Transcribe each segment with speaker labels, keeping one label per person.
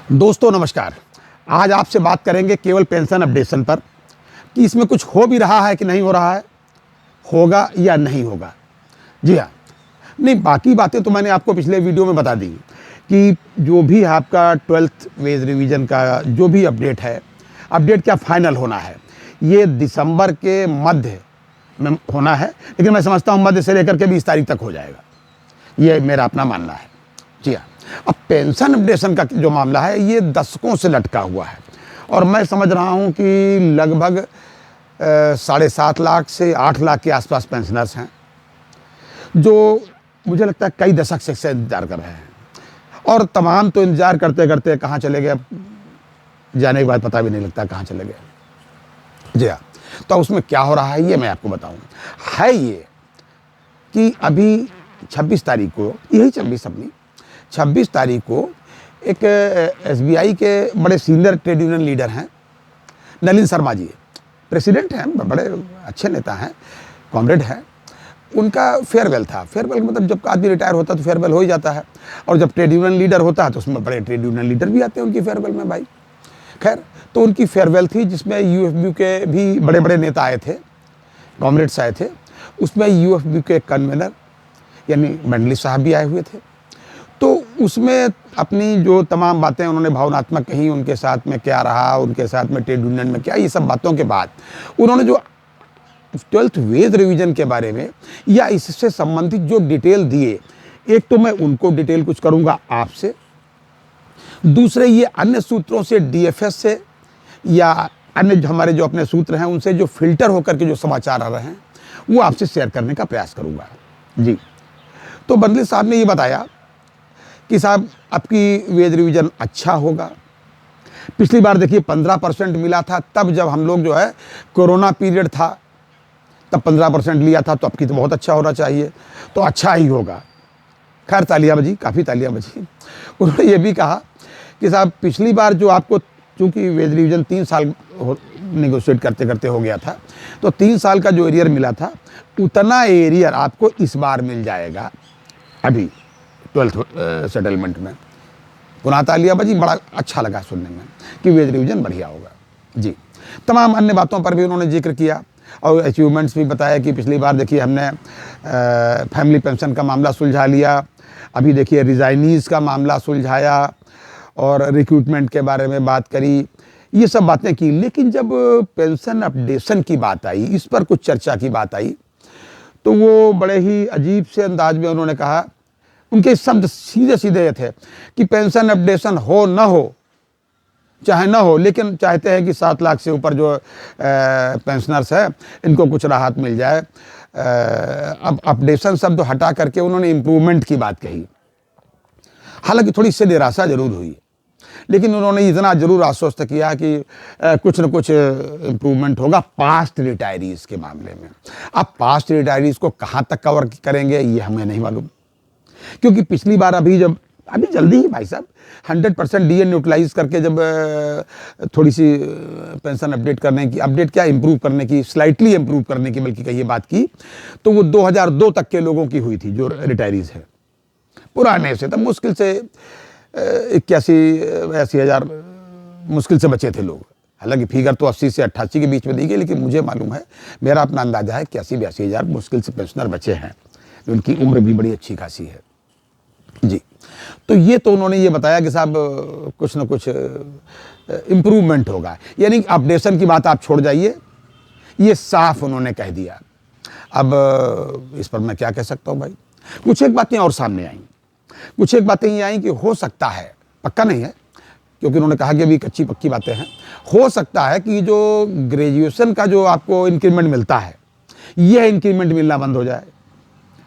Speaker 1: दोस्तों नमस्कार। आज आपसे बात करेंगे केवल पेंशन अपडेशन पर कि इसमें कुछ हो भी रहा है कि नहीं हो रहा है, होगा या नहीं होगा। जी हाँ, नहीं बाकी बातें तो मैंने आपको पिछले वीडियो में बता दी कि जो भी आपका 12th वेज रिवीजन का जो भी अपडेट है, अपडेट क्या फाइनल होना है, ये दिसंबर के मध्य में होना है, लेकिन मैं समझता हूँ मध्य से लेकर के 20 तारीख तक हो जाएगा। ये मेरा अपना मानना है। जी हाँ, अब पेंशन अपडेशन का जो मामला है ये दशकों से लटका हुआ है और मैं समझ रहा हूँ कि लगभग 7.5 लाख से 8 लाख के आसपास पेंशनर्स हैं जो मुझे लगता है कई दशक से इंतजार कर रहे हैं और तमाम तो इंतजार करते करते कहाँ चले गए, जाने के बाद पता भी नहीं लगता कहाँ चले गए। जी हाँ, तो उसमें क्या हो रहा है ये मैं आपको बताऊँ। है ये कि अभी 26 तारीख को, यही 26 तारीख को एक एसबीआई के बड़े सीनियर ट्रेड यूनियन लीडर हैं नलिन शर्मा जी, प्रेसिडेंट हैं, बड़े अच्छे नेता हैं, कॉमरेड हैं। उनका फेयरवेल था। फेयरवेल मतलब जब आदमी रिटायर होता है तो फेयरवेल हो ही जाता है और जब ट्रेड यूनियन लीडर होता है तो उसमें बड़े ट्रेड यूनियन लीडर भी आते हैं उनकी फेयरवेल में भाई। खैर, तो उनकी फेयरवेल थी जिसमें यूएफबी के भी बड़े बड़े नेता आए थे, कॉमरेड्स आए थे। उसमें यूएफबी के कन्वेनर यानी मंडली साहब भी आए हुए थे। तो उसमें अपनी जो तमाम बातें उन्होंने भावनात्मक कही, उनके साथ में क्या रहा, उनके साथ में ट्रेड यूनियन में क्या, ये सब बातों के बाद उन्होंने जो 12th वेज रिवीजन के बारे में या इससे संबंधित जो डिटेल दिए, एक तो मैं उनको डिटेल कुछ करूंगा आपसे, दूसरे ये अन्य सूत्रों से, डीएफएस से या अन्य हमारे जो अपने सूत्र हैं उनसे जो फिल्टर होकर के जो समाचार आ रहे हैं वो आपसे शेयर करने का प्रयास करूंगा। जी, तो बंदली साहब ने ये बताया कि साहब आपकी वेज रिवीजन अच्छा होगा। पिछली बार देखिए 15% मिला था, तब जब हम लोग जो है कोरोना पीरियड था तब 15% लिया था, तो आपकी तो बहुत अच्छा होना चाहिए, तो अच्छा ही होगा। खैर तालियां बजी, काफ़ी तालियां बजी। उन्होंने ये भी कहा कि साहब पिछली बार जो आपको, चूँकि वेज रिवीजन 3 साल नेगोशिएट करते करते हो गया था, तो 3 साल का जो एरियर मिला था उतना एरियर आपको इस बार मिल जाएगा अभी 12th सेटलमेंट में। पुनः तालियां बजी, बड़ा अच्छा लगा सुनने में कि वेज रिवीजन बढ़िया होगा। जी, तमाम अन्य बातों पर भी उन्होंने जिक्र किया और अचीवमेंट्स भी बताया कि पिछली बार देखिए हमने फैमिली पेंशन का मामला सुलझा लिया, अभी देखिए रिजाइनीज़ का मामला सुलझाया और रिक्रूटमेंट के बारे में बात करी, ये सब बातें की। लेकिन जब पेंशन अपडेशन की बात आई, इस पर कुछ चर्चा की बात आई, तो वो बड़े ही अजीब से अंदाज में उन्होंने कहा, उनके शब्द सीधे सीधे ये थे कि पेंशन अपडेशन हो न हो, चाहे ना हो, लेकिन चाहते हैं कि 7 लाख से ऊपर जो पेंशनर्स हैं इनको कुछ राहत मिल जाए। अब अपडेशन शब्द हटा करके उन्होंने इम्प्रूवमेंट की बात कही। हालांकि थोड़ी इससे निराशा जरूर हुई, लेकिन उन्होंने इतना जरूर आश्वस्त किया कि कुछ न कुछ इम्प्रूवमेंट होगा पास्ट रिटायरीज़ के मामले में। अब पास्ट रिटायरीज़ को कहाँ तक कवर करेंगे ये हमें नहीं मालूम, क्योंकि पिछली बार अभी जल्दी ही भाई साहब 100% डीए न्यूट्रलाइज करके जब थोड़ी सी पेंशन अपडेट करने की, अपडेट क्या इम्प्रूव करने की, स्लाइटली इम्प्रूव करने की बल्कि कहिए बात की, तो वो 2002 तक के लोगों की हुई थी जो रिटायरीज है पुराने से। तब मुश्किल से 81-82 हज़ार मुश्किल से बचे थे लोग। हालांकि फिगर तो 80 से 88 के बीच में दी गई, लेकिन मुझे मालूम है, मेरा अपना अंदाजा है कि 81-82 हज़ार मुश्किल से पेंशनर बचे हैं। उनकी उम्र भी बड़ी अच्छी खासी है। जी, तो ये तो उन्होंने ये बताया कि साहब कुछ न कुछ इम्प्रूवमेंट होगा, यानी अपडेशन की बात आप छोड़ जाइए, ये साफ उन्होंने कह दिया। अब इस पर मैं क्या कह सकता हूँ भाई। कुछ एक बातें और सामने आई, कुछ एक बातें ये आई कि हो सकता है, पक्का नहीं है क्योंकि उन्होंने कहा कि अभी कच्ची पक्की बातें हैं, हो सकता है कि जो ग्रेजुएशन का जो आपको इंक्रीमेंट मिलता है यह इंक्रीमेंट मिलना बंद हो जाए।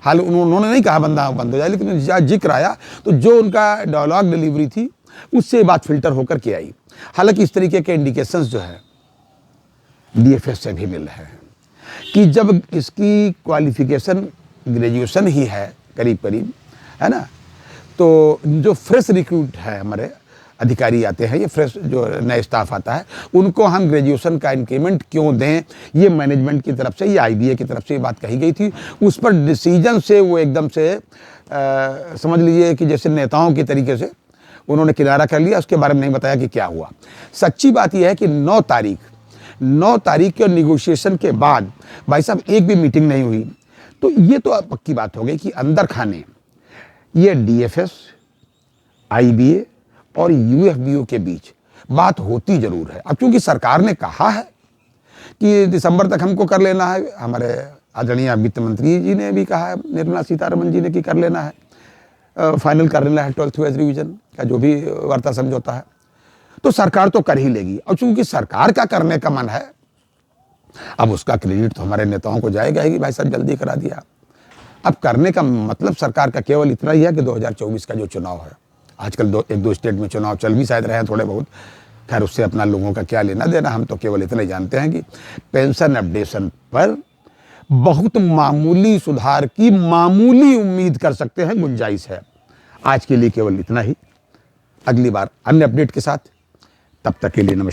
Speaker 1: हाल उन्होंने नहीं कहा बंद हो जाए, लेकिन जिक्र आया तो जो उनका डायलॉग डिलीवरी थी उससे बात फिल्टर होकर के आई। हालांकि इस तरीके के इंडिकेशंस जो है डीएफएस से भी मिल रहे हैं कि जब इसकी क्वालिफिकेशन ग्रेजुएशन ही है करीब करीब, है ना, तो जो फ्रेश रिक्रूट है हमारे अधिकारी आते हैं, ये फ्रेश जो नए स्टाफ आता है, उनको हम ग्रेजुएशन का इंक्रीमेंट क्यों दें, ये मैनेजमेंट की तरफ से, ये आईबीए की तरफ से ये बात कही गई थी। उस पर डिसीजन से वो एकदम से समझ लीजिए कि जैसे नेताओं के तरीके से उन्होंने किनारा कर लिया, उसके बारे में नहीं बताया कि क्या हुआ। सच्ची बात यह है कि 9 तारीख के निगोशिएशन के बाद भाई साहब एक भी मीटिंग नहीं हुई। तो ये तो अब पक्की बात हो गई कि अंदर खाने ये डीएफएस, आईबीए और यूएफबीओ के बीच बात होती जरूर है। अब चूंकि सरकार ने कहा है कि दिसंबर तक हमको कर लेना है, हमारे आदरणीय वित्त मंत्री जी ने भी कहा है, निर्मला सीतारमण जी ने, कि कर लेना है, फाइनल कर लेना है 12th वेज रिवीजन का जो भी वार्ता समझौता है, तो सरकार तो कर ही लेगी। और चूंकि सरकार का करने का मन है, अब उसका क्रेडिट तो हमारे नेताओं को जाएगा ही कि भाई साहब जल्दी करा दिया। अब करने का मतलब सरकार का केवल इतना ही है कि 2024 का जो चुनाव है, आजकल एक दो स्टेट में चुनाव चल भी शायद रहे हैं थोड़े बहुत, खैर उससे अपना लोगों का क्या लेना देना। हम तो केवल इतना ही जानते हैं कि पेंशन अपडेशन पर बहुत मामूली सुधार की मामूली उम्मीद कर सकते हैं, गुंजाइश है। आज के लिए केवल इतना ही, अगली बार अन्य अपडेट के साथ, तब तक के लिए नमस्कार।